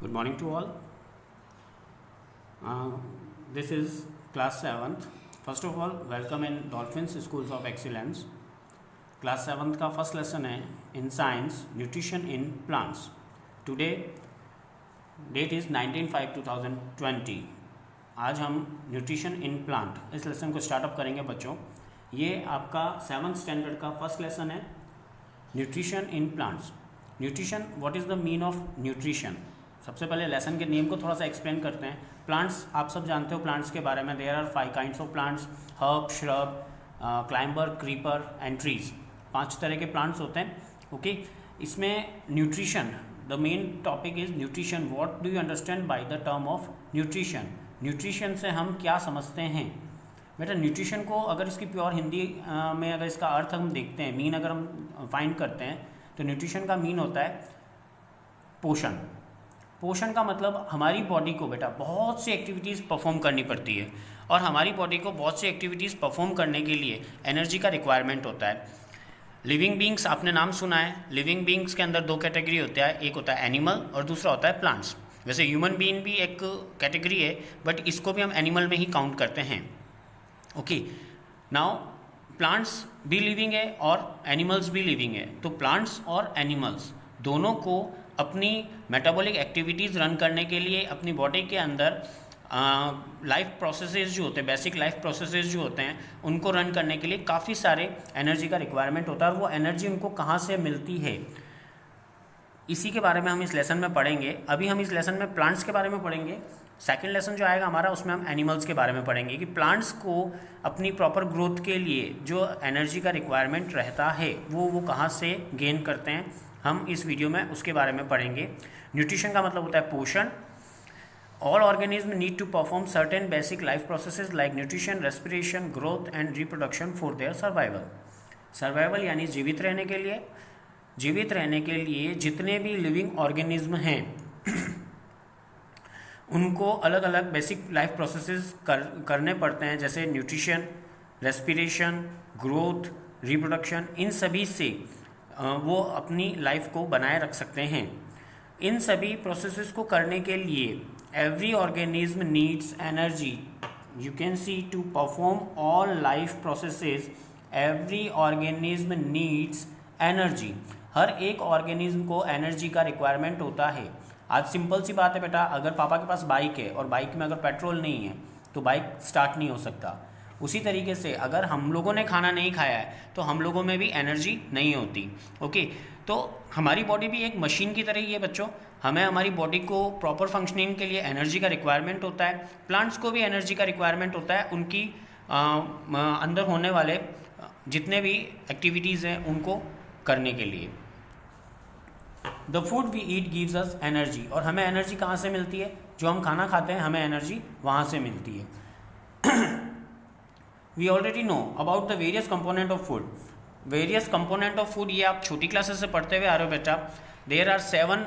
Good morning to all. This is class 7th. First of all, welcome in Dolphins Schools of Excellence. Class 7th का first lesson है in science nutrition in plants. Today that is 19/5/2020. आज हम nutrition in plant इस lesson को startup करेंगे बच्चों. ये आपका 7th स्टैंडर्ड का फर्स्ट लेसन है, nutrition in plants. Nutrition, what is the mean of nutrition? सबसे पहले लेसन के नेम को थोड़ा सा एक्सप्लेन करते हैं. प्लांट्स आप सब जानते हो प्लांट्स के बारे में. There are 5 kinds of plants: herb, shrub, climber, creeper and trees. 5 तरह के प्लांट्स होते हैं. ओके, इसमें nutrition, the main topic is nutrition. What do you understand by the term of nutrition? Nutrition से हम क्या समझते हैं बेटा? न्यूट्रिशन को अगर इसकी प्योर हिंदी में अगर इसका अर्थ हम देखते हैं, मीन अगर हम फाइंड करते हैं, तो न्यूट्रिशन का मीन होता है पोषण. पोषण का मतलब हमारी बॉडी को बेटा बहुत सी एक्टिविटीज़ परफॉर्म करनी पड़ती है, और हमारी बॉडी को बहुत सी एक्टिविटीज़ परफॉर्म करने के लिए एनर्जी का रिक्वायरमेंट होता है. लिविंग बींग्स, आपने नाम सुना है. लिविंग बींग्स के अंदर 2 कैटेगरी होता है, एक होता है एनिमल और दूसरा होता है प्लांट्स. वैसे ह्यूमन बीइंग भी एक कैटेगरी है, बट इसको भी हम एनिमल में ही काउंट करते हैं. ओके, नाउ प्लांट्स भी लिविंग है और एनिमल्स भी लिविंग है. तो प्लांट्स और एनिमल्स दोनों को अपनी मेटाबॉलिक एक्टिविटीज़ रन करने के लिए अपनी बॉडी के अंदर लाइफ प्रोसेसेस जो होते हैं, बेसिक लाइफ प्रोसेसेस जो होते हैं, उनको रन करने के लिए काफ़ी सारे एनर्जी का रिक्वायरमेंट होता है. और वो एनर्जी उनको कहाँ से मिलती है, इसी के बारे में हम इस लेसन में पढ़ेंगे. अभी हम इस लेसन में प्लांट्स के बारे में पढ़ेंगे. सेकंड लेसन जो आएगा हमारा, उसमें हम एनिमल्स के बारे में पढ़ेंगे कि प्लांट्स को अपनी प्रॉपर ग्रोथ के लिए जो एनर्जी का रिक्वायरमेंट रहता है वो कहाँ से गेन करते हैं. हम इस वीडियो में उसके बारे में पढ़ेंगे. न्यूट्रिशन का मतलब होता है पोषण. All organism need to perform certain basic life processes like nutrition, respiration, growth and reproduction for their survival. Survival यानी जीवित रहने के लिए. जीवित रहने के लिए जितने भी लिविंग ऑर्गेनिज्म हैं उनको अलग अलग बेसिक लाइफ प्रोसेसेस करने पड़ते हैं, जैसे न्यूट्रिशन, रेस्पिरेशन, ग्रोथ, रिप्रोडक्शन. इन सभी से वो अपनी लाइफ को बनाए रख सकते हैं. इन सभी प्रोसेसेस को करने के लिए every organism needs energy. You can see to perform all life processes every organism needs energy. हर एक ऑर्गेनिज्म को एनर्जी का रिक्वायरमेंट होता है. आज सिंपल सी बात है बेटा, अगर पापा के पास बाइक है और बाइक में अगर पेट्रोल नहीं है तो बाइक स्टार्ट नहीं हो सकता. उसी तरीके से अगर हम लोगों ने खाना नहीं खाया है तो हम लोगों में भी एनर्जी नहीं होती. ओके, तो हमारी बॉडी भी एक मशीन की तरह ही है बच्चों. हमें हमारी बॉडी को प्रॉपर फंक्शनिंग के लिए एनर्जी का रिक्वायरमेंट होता है. प्लांट्स को भी एनर्जी का रिक्वायरमेंट होता है उनकी अंदर होने वाले जितने भी एक्टिविटीज़ हैं उनको करने के लिए. The food we eat gives us energy. और हमें एनर्जी कहाँ से मिलती है? जो हम खाना खाते हैं हमें एनर्जी वहाँ से मिलती है. We already know about the various component of food. Various component of food ये आप छोटी क्लासेस से पढ़ते हुए आ रहे हो बेटा. There are 7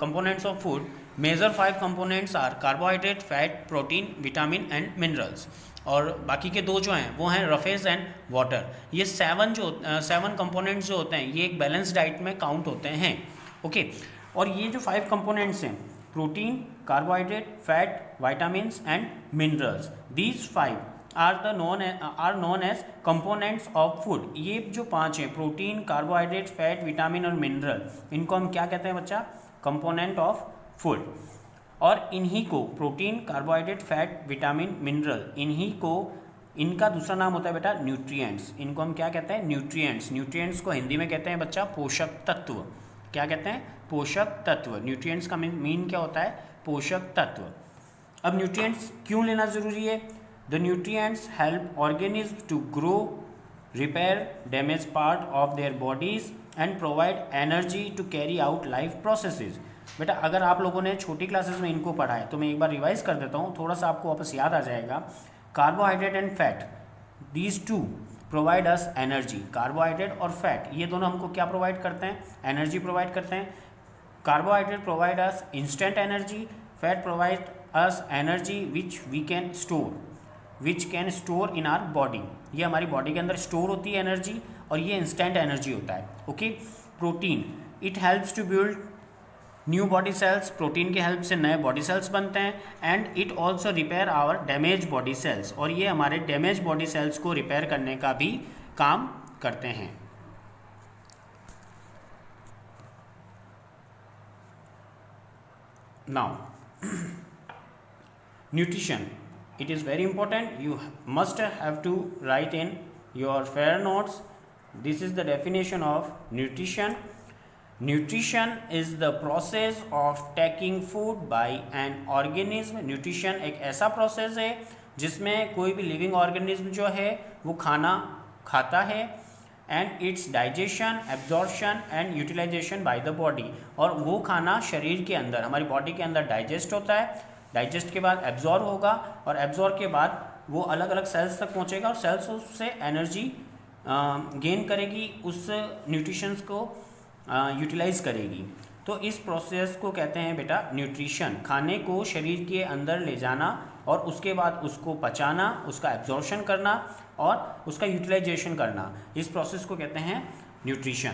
components of food. Major 5 components are carbohydrate, fat, protein, vitamin and minerals. और बाकी के 2 जो हैं वो हैं रफेज एंड वाटर. ये 7 कंपोनेंट्स जो होते हैं ये एक बैलेंस डाइट में काउंट होते हैं. ओके, और ये जो 5 कंपोनेंट्स हैं, protein, carbohydrate, fat, vitamins and minerals, these 5 are known as components of food. ये जो 5 हैं, प्रोटीन, कार्बोहाइड्रेट, फैट, विटामिन और मिनरल, इनको हम क्या कहते हैं बच्चा? Component of food. और इन्हीं को protein, carbohydrate, fat, vitamin, mineral, इन्हीं को इनका दूसरा नाम होता है बेटा न्यूट्रिएंट्स. इनको हम क्या कहते हैं? न्यूट्रिएंट्स. न्यूट्रिएंट्स को हिंदी में कहते हैं बच्चा पोषक तत्व. क्या कहते हैं? पोषक तत्व. न्यूट्रिएंट्स का मीन क्या होता है? पोषक तत्व. अब न्यूट्रिएंट्स क्यों लेना ज़रूरी है? The nutrients help organism to grow, repair damage part of their bodies and provide energy to carry out life processes. बेटा अगर आप लोगों ने छोटी क्लासेस में इनको पढ़ा है तो मैं एक बार रिवाइज कर देता हूँ, थोड़ा सा आपको वापस याद आ जाएगा. Carbohydrate and fat, these 2 provide us energy. Carbohydrate और फैट ये दोनों हमको क्या प्रोवाइड करते हैं? एनर्जी प्रोवाइड करते हैं. Carbohydrate provide us instant energy. Fat provide us energy which we can store, which can store in our body. ये हमारी बॉडी के अंदर स्टोर होती है एनर्जी, और ये इंस्टेंट एनर्जी होता है. Okay, protein, it helps to build new body cells, protein की हेल्प से नए बॉडी सेल्स बनते हैं, and it also repair our damage body cells, और ये हमारे डैमेज बॉडी सेल्स को रिपेयर करने का भी काम करते हैं। Now nutrition, it is very important, you must have to write in your fair notes. This is the definition of nutrition. Nutrition is the process of taking food by an organism. nutrition एक ऐसा process है जिसमें कोई भी living organism जो है वो खाना खाता है, and its digestion, absorption and utilization by the body, और वो खाना शरीर के अंदर, हमारी बॉडी के अंदर डाइजेस्ट होता है, डाइजेस्ट के बाद एब्जॉर्ब होगा, और एब्जॉर्ब के बाद वो अलग अलग सेल्स तक पहुंचेगा, और सेल्स उससे एनर्जी गेन करेगी, उस न्यूट्रिशंस को यूटिलाइज करेगी। तो इस प्रोसेस को कहते हैं बेटा न्यूट्रिशन। खाने को शरीर के अंदर ले जाना और उसके बाद उसको पचाना, उसका एब्जॉर्प्शन करना और उसका यूटिलाइजेशन करना, इस प्रोसेस को कहते हैं न्यूट्रिशन।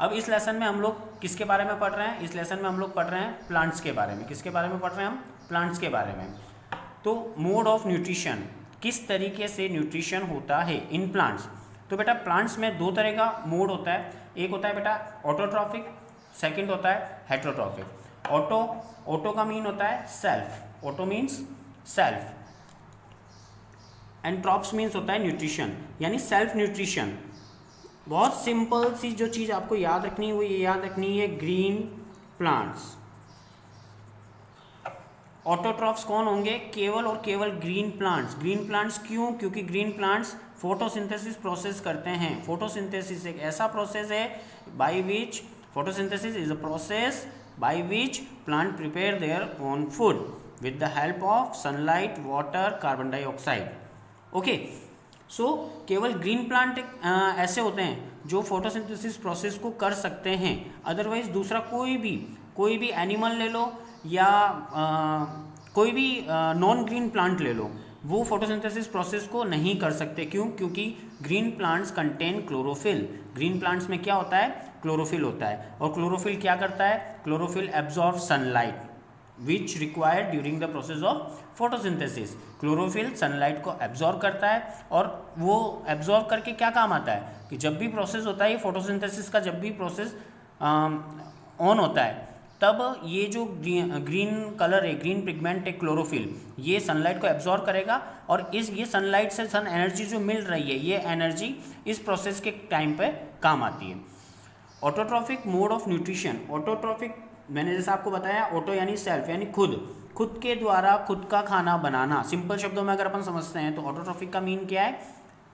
अब इस लेसन में हम लोग किसके बारे में पढ़ रहे हैं? इस लेसन में हम लोग पढ़ रहे हैं प्लांट्स के बारे में। किसके बारे में पढ़ रहे हैं हम? प्लांट्स के बारे में। तो मोड ऑफ न्यूट्रिशन, किस तरीके से न्यूट्रिशन होता है इन प्लांट्स। तो बेटा प्लांट्स में दो तरह का मोड होता है, एक होता है बेटा ऑटोट्रॉफिक, सेकंड होता है हेट्रोट्रॉफिक। ऑटो का मीन होता है self, auto means self, and trophs means होता है न्यूट्रिशन, यानी सेल्फ न्यूट्रिशन। बहुत सिंपल सी जो चीज़ आपको याद रखनी है वो ये याद रखनी है, ग्रीन प्लांट्स। ऑटोट्रॉफ्स कौन होंगे? केवल और केवल ग्रीन प्लांट्स। ग्रीन प्लांट्स क्यों? क्योंकि ग्रीन प्लांट्स फोटोसिंथेसिस प्रोसेस करते हैं। फोटोसिंथेसिस एक ऐसा प्रोसेस है by which, photosynthesis is a process by which plant prepare their own food with the help of sunlight, water, carbon dioxide. Okay, so केवल green plant ऐसे होते हैं जो फोटोसिंथेसिस प्रोसेस को कर सकते हैं, अदरवाइज दूसरा कोई भी एनिमल ले लो या कोई भी नॉन ग्रीन प्लांट ले लो, वो फोटोसिंथेसिस प्रोसेस को नहीं कर सकते। क्यों? क्योंकि green plants contain chlorophyll. Green plants में क्या होता है? क्लोरोफिल होता है, और क्लोरोफिल क्या करता है? Chlorophyll absorb sunlight which required during the process of photosynthesis. Chlorophyll sunlight को एब्जॉर्ब करता है, और वो एब्जॉर्ब करके क्या काम आता है कि जब भी प्रोसेस होता है ये फोटोसिंथेसिस का, जब भी प्रोसेस ऑन होता है तब ये जो ग्रीन कलर है, ग्रीन पिगमेंट है क्लोरोफिल, ये सनलाइट को एब्जॉर्ब करेगा, और ये सनलाइट से सन एनर्जी जो मिल रही है, ये एनर्जी इस प्रोसेस के टाइम पे काम आती है। Autotrophic mode of nutrition. Autotrophic मैंने जैसा आपको बताया, ऑटो यानी सेल्फ, यानी खुद के द्वारा खुद का खाना बनाना। सिंपल शब्दों में अगर अपन समझते हैं तो ऑटोट्रॉफिक का मीन क्या है?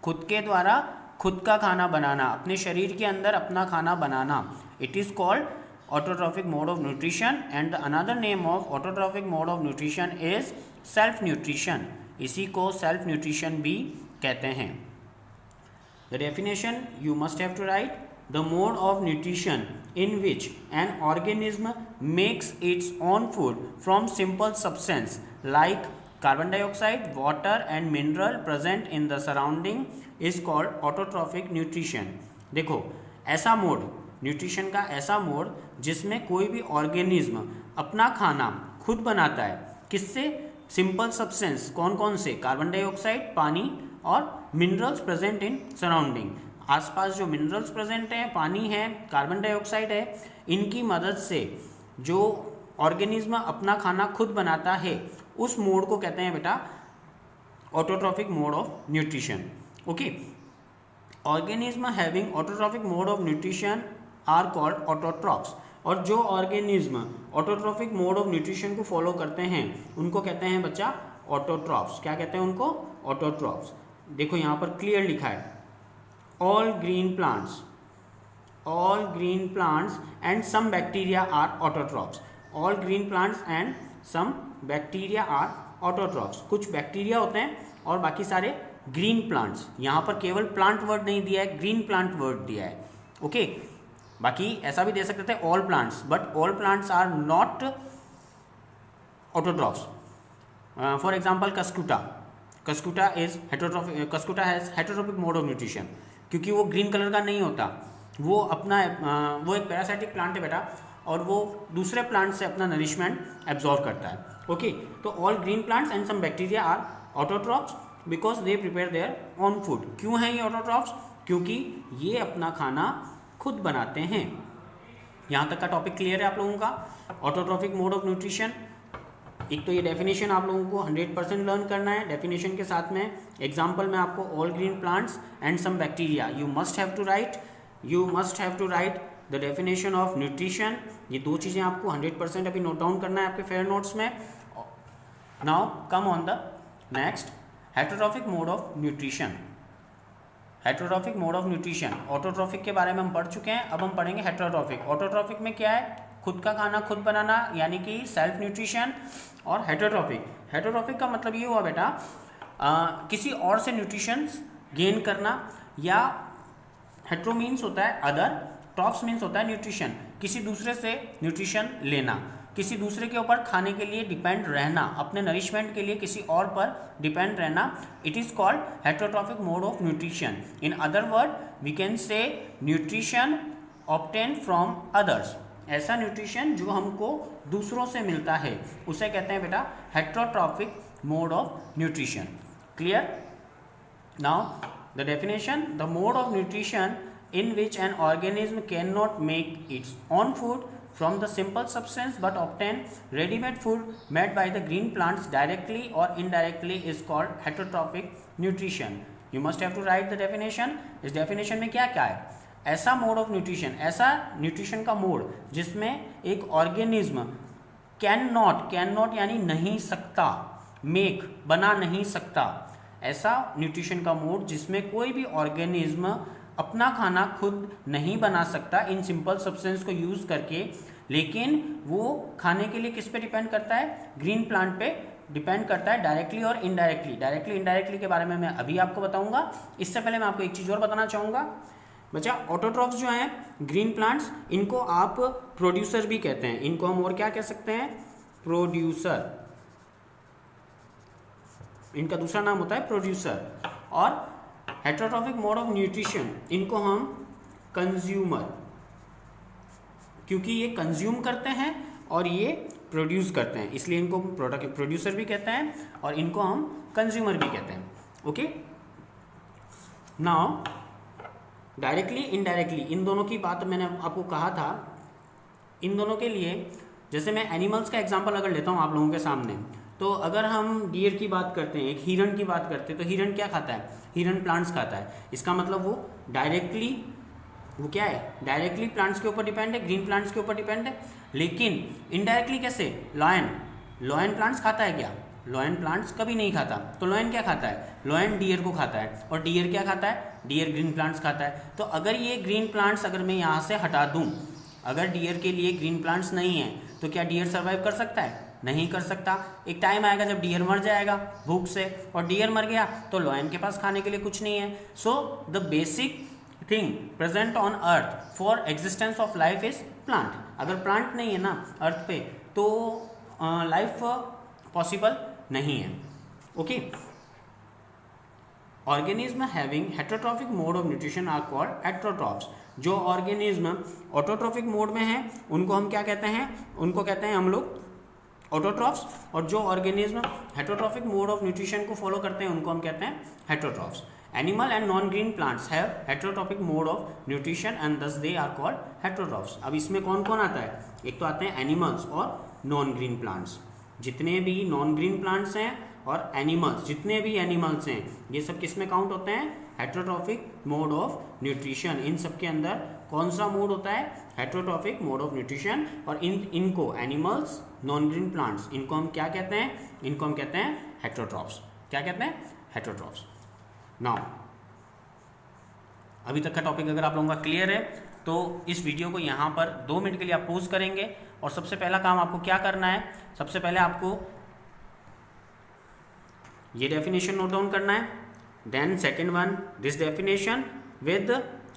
खुद के द्वारा खुद का खाना बनाना, अपने शरीर के अंदर अपना खाना बनाना। It is called autotrophic mode of nutrition, and another name of autotrophic mode of nutrition is self nutrition. इसी को सेल्फ न्यूट्रिशन भी कहते हैं। The definition you must have to write, the mode of nutrition in which an organism makes its own food from simple substance like carbon dioxide, water and mineral present in the surrounding is called autotrophic nutrition। देखो, ऐसा mode, nutrition का ऐसा mode जिसमें कोई भी organism अपना खाना खुद बनाता है। किससे? Simple substance. कौन कौन से? कार्बन डाइऑक्साइड, पानी, और मिनरल्स प्रेजेंट इन सराउंडिंग। आसपास जो मिनरल्स प्रेजेंट हैं, पानी है, कार्बन डाइऑक्साइड है, इनकी मदद से जो ऑर्गेनिज्म अपना खाना खुद बनाता है, उस मोड को कहते हैं बेटा autotrophic mode of nutrition. Okay, organism having autotrophic mode of nutrition are called autotrophs. और जो organism autotrophic mode of nutrition को फॉलो करते हैं उनको कहते हैं बच्चा ऑटोट्रॉफ्स। क्या कहते हैं उनको? ऑटोट्रॉफ्स। देखो यहाँ पर क्लियर लिखा है, all green plants and some bacteria are autotrophs। all green plants and some bacteria are autotrophs। कुछ बैक्टीरिया होते हैं और बाकी सारे ग्रीन प्लांट्स। यहाँ पर केवल प्लांट वर्ड नहीं दिया है, ग्रीन प्लांट वर्ड दिया है। ओके, बाकी ऐसा भी दे सकते थे all plants, but all plants are not autotrophs. For example Cuscuta has heterotrophic mode of nutrition, क्योंकि वो ग्रीन कलर का नहीं होता, वो एक पैरासाइटिक प्लांट है बेटा, और वो दूसरे प्लांट से अपना नरिशमेंट एब्जॉर्ब करता है। ओके, तो all green plants and some bacteria are autotrophs because they prepare their own food. क्यों है ये ऑटोट्रॉफ्स? क्योंकि ये अपना खाना खुद बनाते हैं। यहाँ तक का टॉपिक क्लियर है आप लोगों का? ऑटोट्रॉफिक मोड ऑफ न्यूट्रिशन, एक तो ये डेफिनेशन आप लोगों को 100% लर्न करना है। डेफिनेशन के साथ में एग्जाम्पल में आपको all green plants and some bacteria you must have to write the definition of nutrition. ये दो चीज़ें आपको 100% अभी नोट डाउन करना है आपके फेयर नोट्स में। Now come on the next, heterotrophic mode of nutrition. Heterotrophic mode of nutrition, autotrophic के बारे में हम पढ़ चुके हैं, अब हम पढ़ेंगे हेटेरोट्रॉफिक। ऑटोट्रॉफिक में क्या है? खुद का खाना खुद बनाना, यानी कि सेल्फ न्यूट्रिशन। और हेटेरोट्रॉफिक का मतलब ये हुआ बेटा किसी और से न्यूट्रिशन गेन करना, या हेटेरो मीन्स होता है अदर, ट्रॉफ्स मीन्स होता है न्यूट्रिशन, किसी दूसरे से न्यूट्रिशन लेना, किसी दूसरे के ऊपर खाने के लिए डिपेंड रहना, अपने नरिशमेंट के लिए किसी और पर डिपेंड रहना। It is called heterotrophic mode of nutrition. In other word we can say nutrition obtain from others. ऐसा न्यूट्रिशन जो हमको दूसरों से मिलता है उसे कहते हैं बेटा heterotrophic mode of nutrition. Clear? Now the definition, the mode of nutrition in which an organism cannot make its own food from the simple substance but obtain ready-made food made by the green plants directly or indirectly is called heterotrophic nutrition. You must have to write the definition. इस definition में क्या क्या है? ऐसा mode of nutrition, ऐसा nutrition का mode जिसमें एक ऑर्गेनिज्म कैन नॉट यानी नहीं सकता, मेक बना नहीं सकता, ऐसा न्यूट्रिशन का मोड जिसमें कोई भी ऑर्गेनिज्म अपना खाना खुद नहीं बना सकता इन सिंपल सब्सटेंस को यूज़ करके, लेकिन वो खाने के लिए किस पे डिपेंड करता है? ग्रीन प्लांट पे डिपेंड करता है, डायरेक्टली और इनडायरेक्टली। डायरेक्टली इनडायरेक्टली के बारे में मैं अभी आपको बताऊंगा। इससे पहले मैं आपको एक चीज़ और बताना चाहूँगा बच्चा, ऑटोट्रॉफ्स जो हैं ग्रीन प्लांट्स, इनको आप प्रोड्यूसर भी कहते हैं। इनको हम और क्या कह सकते हैं? प्रोड्यूसर। इनका दूसरा नाम होता है प्रोड्यूसर। और हेटेरोट्रॉफिक मोड ऑफ न्यूट्रिशन, इनको हम कंज्यूमर, क्योंकि ये कंज्यूम करते हैं और ये प्रोड्यूस करते हैं, इसलिए इनको प्रोड्यूसर भी कहते हैं और इनको हम कंज्यूमर भी कहते हैं। ओके, नाउ डायरेक्टली इनडायरेक्टली, इन दोनों की बात मैंने आपको कहा था। इन दोनों के लिए जैसे मैं एनिमल्स का एग्जांपल अगर लेता हूँ आप लोगों के सामने, तो अगर हम डियर की बात करते हैं, एक हिरन की बात करते हैं, तो हिरन क्या खाता है? हिरन प्लांट्स खाता है। इसका मतलब वो डायरेक्टली, वो क्या है? डायरेक्टली प्लांट्स के ऊपर डिपेंड है, ग्रीन प्लांट्स के ऊपर डिपेंड है। लेकिन इनडायरेक्टली कैसे? लॉयन प्लांट्स खाता है क्या? लॉयन प्लांट्स कभी नहीं खाता। तो लॉयन क्या खाता है? लॉयन डियर को खाता है। और डियर क्या खाता है? डियर ग्रीन प्लांट्स खाता है। तो अगर ये ग्रीन प्लांट्स अगर मैं यहाँ से हटा दूँ, अगर डियर के लिए ग्रीन प्लांट्स नहीं है, तो क्या डियर सर्वाइव कर सकता है? नहीं कर सकता। एक टाइम आएगा जब डियर मर जाएगा भूख से, और डियर मर गया तो लॉयन के पास खाने के लिए कुछ नहीं है। So the basic thing present on earth for existence of life is plant. अगर प्लांट नहीं है ना अर्थ पे, तो लाइफ पॉसिबल नहीं है। Okay, organism having heterotrophic mode of nutrition are called heterotrophs. जो ऑर्गेनिज्म ऑटोट्रॉफिक मोड में है उनको हम क्या कहते हैं? उनको कहते हैं हम लोग ऑटोट्रॉफ्स। और जो organism heterotrophic mode of nutrition को फॉलो करते हैं उनको हम कहते हैं heterotrophs. Animal and non green plants have heterotrophic mode of nutrition and दस दे आर कॉल्ड हेटेरोट्रॉफ्स। अब इसमें कौन कौन आता है? एक तो आते हैं एनिमल्स और नॉन ग्रीन प्लांट्स। जितने भी नॉन ग्रीन प्लांट्स हैं और एनिमल्स, जितने भी एनिमल्स हैं, ये सब किस में काउंट होते हैं? Heterotrophic mode of nutrition. इन सब के अंदर कौन सा मोड होता है? Heterotrophic mode of nutrition. और इनको एनिमल्स, नॉन ग्रीन प्लांट्स, इनको हम क्या कहते हैं? इनको हम कहते हैं हेटेरोट्रॉफ्स। क्या कहते हैं? हेटेरोट्रॉफ्स। नाउ अभी तक का टॉपिक अगर आप लोगों का क्लियर है तो इस वीडियो को यहाँ पर 2 मिनट के लिए आप पॉज करेंगे। और सबसे पहला काम आपको क्या करना है? सबसे पहले आपको ये डेफिनेशन नोट डाउन करना है। Then second one, this definition with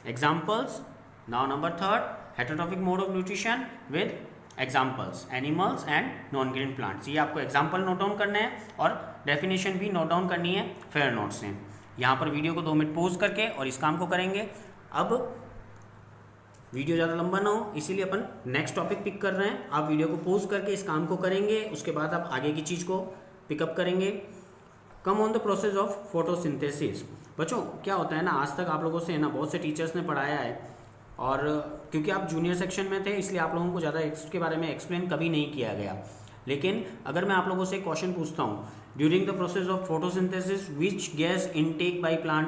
examples. Now number 3, heterotrophic mode of nutrition with examples, animals and non green plants. ये आपको एग्जाम्पल नोट डाउन करने हैं और डेफिनेशन भी नोट डाउन करनी है फेयर नोट से। यहाँ पर वीडियो को 2 मिनट पॉज करके और इस काम को करेंगे। अब वीडियो ज़्यादा लंबा ना हो, इसीलिए अपन नेक्स्ट टॉपिक पिक कर रहे हैं। आप वीडियो को पॉज करके इस काम को करेंगे, उसके बाद आप आगे की चीज़ को पिकअप करेंगे। Come on the process of photosynthesis. बच्चों क्या होता है ना, आज तक आप लोगों से ना बहुत से टीचर्स ने पढ़ाया है, और क्योंकि आप जूनियर सेक्शन में थे इसलिए आप लोगों को ज़्यादा इसके बारे में एक्सप्लेन कभी नहीं किया गया। लेकिन अगर मैं आप लोगों से क्वेश्चन पूछता हूँ, during the process of photosynthesis which gas intake by plant,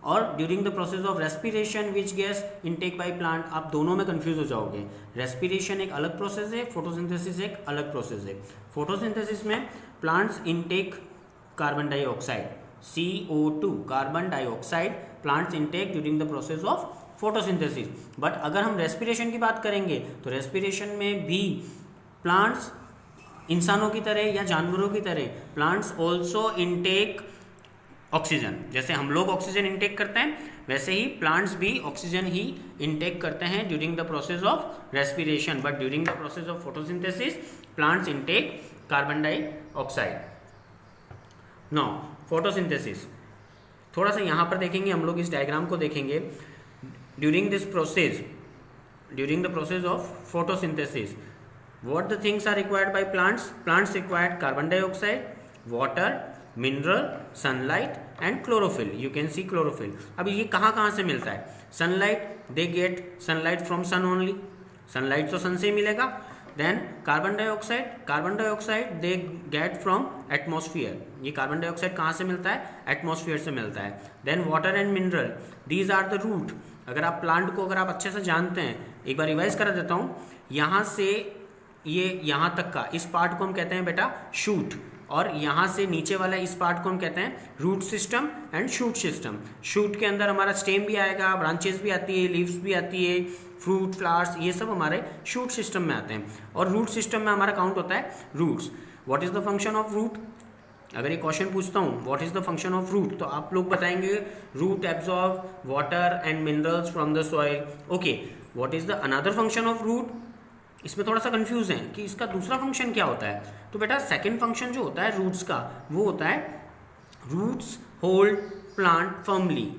और during the process of respiration which gas intake by plant, आप दोनों में कंफ्यूज हो जाओगे। रेस्पिरेशन एक अलग प्रोसेस है, फोटोसिंथेसिस एक अलग प्रोसेस है। फोटोसिंथेसिस में plants intake carbon dioxide, CO2 carbon dioxide plants intake during the process of photosynthesis. But अगर हम रेस्पिरेशन की बात करेंगे तो रेस्पिरेशन में भी प्लांट्स इंसानों की तरह या जानवरों की तरह प्लांट्स ऑल्सो इनटेक ऑक्सीजन। जैसे हम लोग ऑक्सीजन इनटेक करते हैं वैसे ही प्लांट्स भी ऑक्सीजन ही इनटेक करते हैं during the process of respiration. But during the process of photosynthesis plants intake carbon dioxide. Now photosynthesis, थोड़ा सा यहाँ पर देखेंगे हम लोग, इस डायग्राम को देखेंगे। During this process, during the process of photosynthesis, what the things are required by plants? Plants require carbon dioxide, water, mineral, sunlight and chlorophyll. You can see chlorophyll. अब ये कहाँ से मिलता है? Sunlight, they get sunlight from sun only. Sunlight तो sun से ही मिलेगा. Then carbon dioxide they get from atmosphere. ये carbon dioxide कहाँ से मिलता है? Atmosphere से मिलता है. Then water and mineral, these are the root. अगर आप प्लांट को अगर आप अच्छे से जानते हैं, एक बार रिवाइज करा देता हूँ। यहाँ से ये यहाँ तक का इस पार्ट को हम कहते हैं बेटा शूट, और यहाँ से नीचे वाला इस पार्ट को हम कहते हैं root system and shoot system. Shoot के अंदर हमारा स्टेम भी आएगा, ब्रांचेस भी आती है, लीव्स भी आती है, फ्रूट, फ्लावर्स, ये सब हमारे शूट सिस्टम में आते हैं। और रूट सिस्टम में हमारा काउंट होता है roots. What is the function of root? अगर ये क्वेश्चन पूछता हूँ what is the function of root, तो आप लोग बताएंगे root absorb water and minerals from the soil. Okay, what is the another function of root? इसमें थोड़ा सा कंफ्यूज है कि इसका दूसरा फंक्शन क्या होता है। तो बेटा सेकंड फंक्शन जो होता है रूट्स का, वो होता है roots hold plant firmly.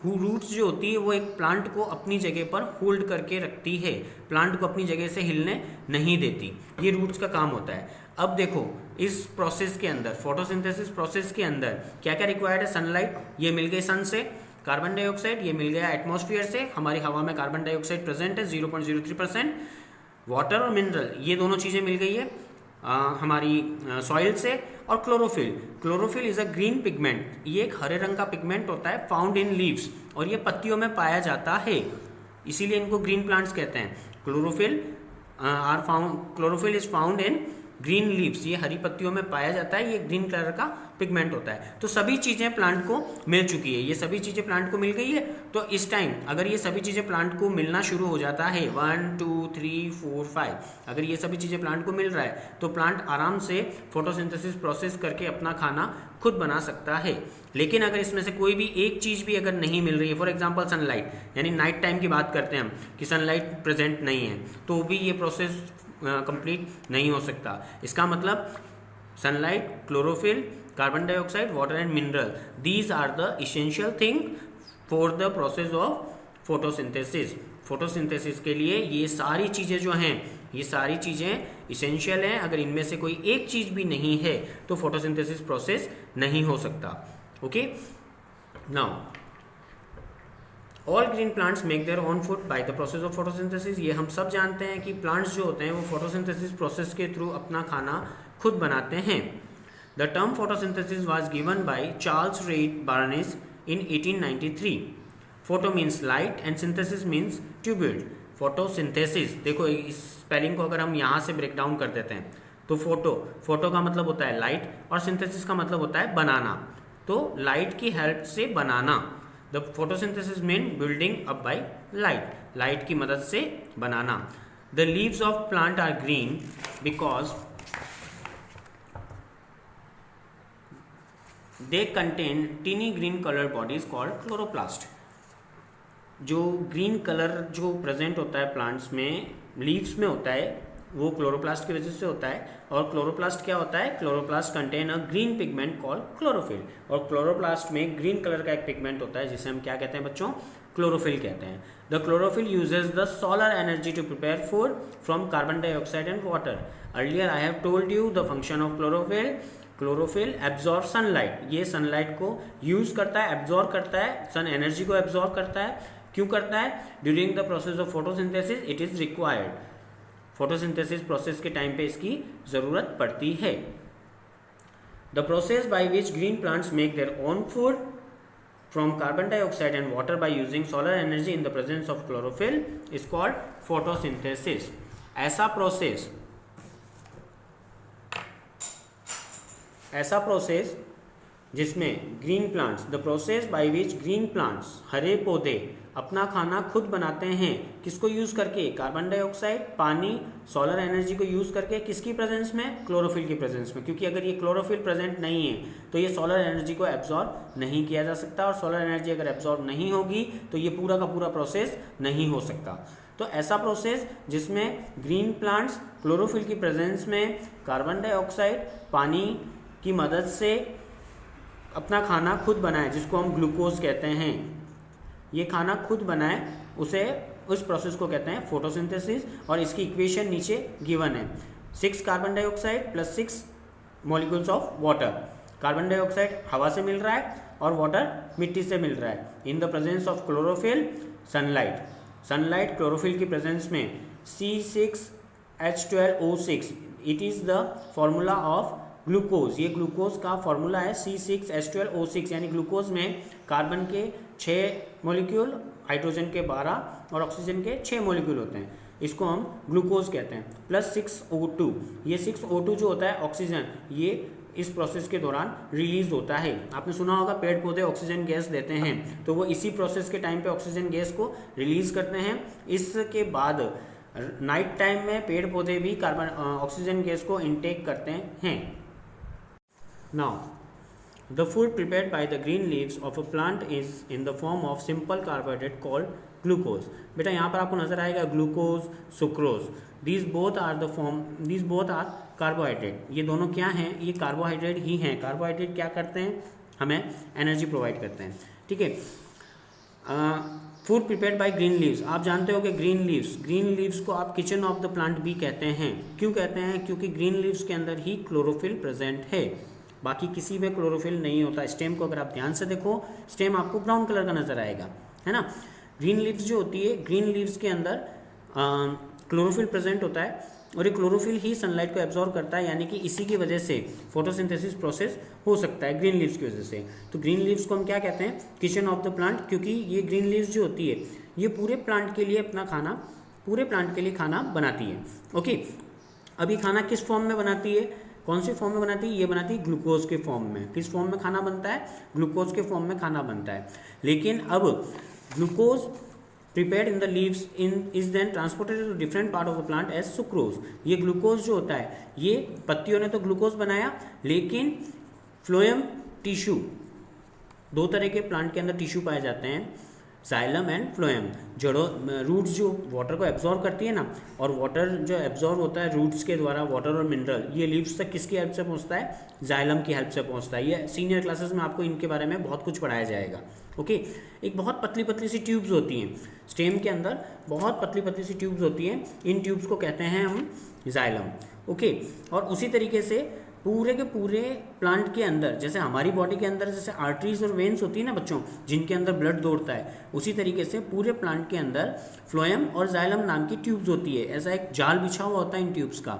Roots जो होती है वो एक प्लांट को अपनी जगह पर होल्ड करके रखती है, प्लांट को अपनी जगह से हिलने नहीं देती। ये रूट्स का काम होता है। अब देखो इस प्रोसेस के अंदर, फोटोसिंथेसिस प्रोसेस के अंदर क्या क्या रिक्वायर्ड है? सनलाइट, ये मिल गई सन से। कार्बन डाइऑक्साइड, ये मिल गया एटमॉस्फेयर से। हमारी हवा में कार्बन डाइऑक्साइड प्रेजेंट है 0.03%। वाटर और मिनरल, ये दोनों चीज़ें मिल गई है हमारी सॉइल से। और chlorophyll is a green pigment, ये एक हरे रंग का पिगमेंट होता है, फाउंड इन लीव्स, और ये पत्तियों में पाया जाता है, इसीलिए इनको ग्रीन प्लांट्स कहते हैं। Chlorophyll is found in green leaves, ये हरी पत्तियों में पाया जाता है, ये ग्रीन कलर का पिगमेंट होता है। तो सभी चीज़ें प्लांट को मिल चुकी है, ये सभी चीज़ें प्लांट को मिल गई है। तो इस टाइम अगर ये सभी चीज़ें प्लांट को मिलना शुरू हो जाता है 1 2 3 4 5, अगर ये सभी चीज़ें प्लांट को मिल रहा है तो प्लांट आराम से फोटोसिंथेसिस प्रोसेस करके अपना खाना खुद बना सकता है। लेकिन अगर इसमें से कोई भी एक चीज़ भी अगर नहीं मिल रही है, फॉर एग्जाम्पल सनलाइट, यानी नाइट टाइम की बात करते हैं हम कि सनलाइट प्रेजेंट नहीं है, तो भी ये प्रोसेस कंप्लीट नहीं हो सकता। इसका मतलब sunlight, chlorophyll, carbon dioxide, water and mineral, these are the essential thing for the process of photosynthesis. Photosynthesis के लिए ये सारी चीज़ें जो हैं, ये सारी चीज़ें इसेंशियल हैं। अगर इनमें से कोई एक चीज़ भी नहीं है तो फोटोसिंथेसिस प्रोसेस नहीं हो सकता। Okay, now all green plants make their own food by the process of photosynthesis. ये हम सब जानते हैं कि प्लांट्स जो होते हैं वो फोटोसिंथेसिस प्रोसेस के थ्रू अपना खाना खुद बनाते हैं। The term photosynthesis was given by Charles red baldness in 1893। Photo means light and synthesis means tubule. Photosynthesis, देखो इस स्पेलिंग को अगर हम यहाँ से ब्रेक डाउन कर देते हैं तो फोटो का मतलब होता है लाइट और सिंथेसिस का मतलब होता है बनाना। तो लाइट की हेल्प से बनाना, the photosynthesis mean building up by light, light की मदद से बनाना। The leaves of plant are green because they contain tiny green colour bodies called chloroplast. जो ग्रीन कलर जो प्रेजेंट होता है प्लांट्स में, लीव्स में होता है, वो क्लोरोप्लास्ट की वजह से होता है। और क्लोरोप्लास्ट क्या होता है? Chloroplast contain a green pigment called chlorophyll. और क्लोरोप्लास्ट में ग्रीन कलर का एक पिगमेंट होता है जिसे हम क्या कहते हैं बच्चों? क्लोरोफिल कहते हैं। The chlorophyll uses the solar energy to prepare food from carbon dioxide and water. Earlier I have told you the function of chlorophyll. Chlorophyll absorb sunlight, ये सनलाइट को यूज करता है, एब्जॉर्ब करता है, सन एनर्जी को absorb करता है। क्यों करता है? During the process of photosynthesis it is required. Photosynthesis process के टाइम पे इसकी जरूरत पड़ती है। The process by which green plants make their own food from carbon dioxide and water by using solar energy in the presence of chlorophyll is called photosynthesis. ऐसा process जिसमें green plants, the process by which green plants, हरे पौधे अपना खाना खुद बनाते हैं, किसको यूज करके? कार्बन डाइऑक्साइड, पानी, सोलर एनर्जी को यूज करके। किसकी प्रेजेंस में? क्लोरोफिल की प्रेजेंस में। क्योंकि अगर ये क्लोरोफिल प्रेजेंट नहीं है तो ये सोलर एनर्जी को एब्जॉर्ब नहीं किया जा सकता, और सोलर एनर्जी अगर एब्जॉर्ब नहीं होगी तो ये पूरा का पूरा प्रोसेस नहीं हो सकता। तो ऐसा प्रोसेस जिसमें ग्रीन प्लांट्स क्लोरोफिल की प्रेजेंस में कार्बन डाइऑक्साइड, पानी की मदद से अपना खाना खुद बनाए, जिसको हम ग्लूकोज कहते हैं, ये खाना खुद बनाए, उस प्रोसेस को कहते हैं फोटोसिंथेसिस। और इसकी इक्वेशन नीचे गिवन है। 6 carbon dioxide plus 6 molecules of water. Carbon dioxide हवा से मिल रहा है और वाटर मिट्टी से मिल रहा है। In the presence of chlorophyll, sunlight chlorophyll की प्रेजेंस में C6H12O6, it is the formula of glucose. ये ग्लूकोज का फॉर्मूला है C6H12O6, यानी ग्लूकोज में कार्बन के 6 मॉलिक्यूल, हाइड्रोजन के 12 और ऑक्सीजन के 6 मॉलिक्यूल होते हैं। इसको हम ग्लूकोज कहते हैं। प्लस 6O2, ये 6O2 जो होता है ऑक्सीजन, ये इस प्रोसेस के दौरान रिलीज होता है। आपने सुना होगा पेड़ पौधे ऑक्सीजन गैस देते हैं, तो वो इसी प्रोसेस के टाइम पे ऑक्सीजन गैस को रिलीज करते हैं। इसके बाद नाइट टाइम में पेड़ पौधे भी ऑक्सीजन गैस को इनटेक करते हैं। Now, the food prepared by the green leaves of a plant is in the form of simple carbohydrate called glucose. बेटा यहाँ पर आपको नजर आएगा glucose, sucrose, these both are carbohydrate. ये दोनों क्या हैं? ये कार्बोहाइड्रेट ही हैं। कार्बोहाइड्रेट क्या करते हैं? हमें एनर्जी प्रोवाइड करते हैं। ठीक है। Food prepared by green leaves, आप जानते हो कि ग्रीन लीव्स को आप किचन ऑफ द प्लांट भी कहते हैं। क्यों कहते हैं? क्योंकि ग्रीन लीव्स के अंदर ही क्लोरोफिल प्रेजेंट है, बाकी किसी में क्लोरोफिल नहीं होता। स्टेम को अगर आप ध्यान से देखो, स्टेम आपको ब्राउन कलर का नजर आएगा, है ना। ग्रीन लीव्स जो होती है, ग्रीन लीव्स के अंदर क्लोरोफिल प्रेजेंट होता है, और ये क्लोरोफिल ही सनलाइट को एब्जॉर्ब करता है, यानी कि इसी की वजह से फोटोसिंथेसिस प्रोसेस हो सकता है ग्रीन लीव्स की वजह से। तो ग्रीन लीव्स को हम क्या कहते हैं? किचन ऑफ द प्लांट, क्योंकि ये ग्रीन लीव्स जो होती है ये पूरे प्लांट के लिए खाना बनाती है। ओके, अभी खाना किस फॉर्म में बनाती है? कौन सी फॉर्म में बनाती है? ये बनाती है ग्लूकोज के फॉर्म में। किस फॉर्म में खाना बनता है? ग्लूकोज के फॉर्म में खाना बनता है। लेकिन अब glucose prepared in the leaves is then transported to different part of the plant as sucrose. ये ग्लूकोज जो होता है, ये पत्तियों ने तो ग्लूकोज बनाया, लेकिन फ्लोएम टिश्यू, 2 तरह के प्लांट के अंदर टिश्यू पाए जाते हैं, जाइलम एंड फ्लोएम। रूट्स जो वाटर को एब्जॉर्ब करती है ना, और वाटर जो एब्जॉर्ब होता है रूट्स के द्वारा, वाटर और मिनरल, ये लीव्स तक किसकी हेल्प से पहुंचता है? जाइलम की हेल्प से पहुंचता है। ये सीनियर क्लासेस में आपको इनके बारे में बहुत कुछ पढ़ाया जाएगा। ओके, एक बहुत पतली सी ट्यूब्स होती हैं स्टेम के अंदर, बहुत पतली सी ट्यूब्स होती हैं। इन ट्यूब्स को कहते हैं हम जाइलम। ओके, और उसी तरीके से पूरे के पूरे प्लांट के अंदर, जैसे हमारी बॉडी के अंदर जैसे आर्टरीज और वेन्स होती है ना बच्चों, जिनके अंदर ब्लड दौड़ता है, उसी तरीके से पूरे प्लांट के अंदर फ्लोएम और जाइलम नाम की ट्यूब्स होती है। ऐसा एक जाल बिछा हुआ होता है इन ट्यूब्स का।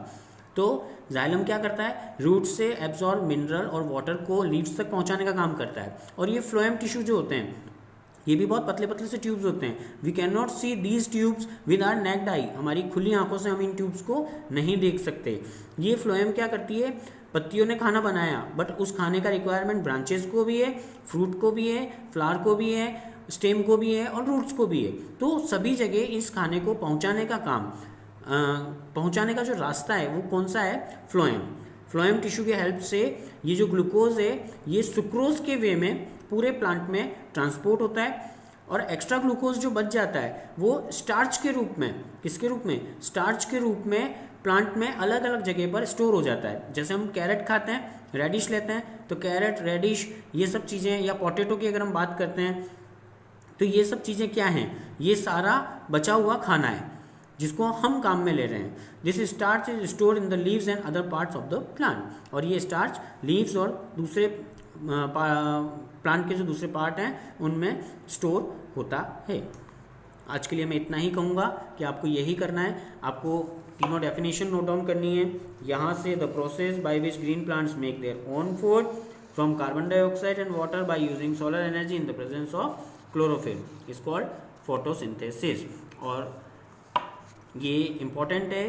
तो जाइलम क्या करता है? रूट से एब्जॉर्ब मिनरल और वाटर को लीव्स तक पहुंचाने का काम करता है। और ये फ्लोएम टिश्यू जो होते हैं, ये भी बहुत पतले से ट्यूब्स होते हैं। We can not see these tubes with our naked eye, हमारी खुली आंखों से हम इन ट्यूब्स को नहीं देख सकते। ये फ्लोएम क्या करती है? पत्तियों ने खाना बनाया, बट उस खाने का रिक्वायरमेंट ब्रांचेस को भी है, फ्रूट को भी है, फ्लावर को भी है, स्टेम को भी है और रूट्स को भी है। तो सभी जगह इस खाने को पहुंचाने का काम, पहुंचाने का जो रास्ता है वो कौन सा है? फ्लोएम टिश्यू के हेल्प से ये जो ग्लूकोज है ये सुक्रोज के वे में पूरे प्लांट में ट्रांसपोर्ट होता है, और एक्स्ट्रा ग्लूकोज जो बच जाता है वो स्टार्च के रूप में, किसके रूप में? स्टार्च के रूप में प्लांट में अलग अलग जगह पर स्टोर हो जाता है। जैसे हम कैरेट खाते हैं, रेडिश लेते हैं, तो कैरेट, रेडिश, ये सब चीज़ें, या पोटैटो की अगर हम बात करते हैं तो ये सब चीज़ें क्या हैं, ये सारा बचा हुआ खाना है जिसको हम काम में ले रहे हैं। This starch is store in the leaves and other parts of the plant, और ये स्टार्च लीव्स और दूसरे प्लांट के जो दूसरे पार्ट हैं उनमें स्टोर होता है। आज के लिए मैं इतना ही कहूँगा कि आपको यही करना है, आपको तीनों डेफिनेशन नोट डाउन करनी है। यहाँ से the process by which green plants make their own food from carbon dioxide and water by using solar energy in the presence of chlorophyll is called photosynthesis. और ये इम्पॉर्टेंट है,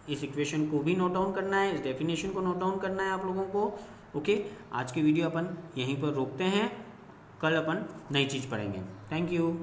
इस equation को भी नोट डाउन करना है, इस definition को नोट डाउन करना है आप लोगों को। ओके, आज की वीडियो अपन यहीं पर रोकते हैं, कल अपन नई चीज़ पढ़ेंगे। Thank you.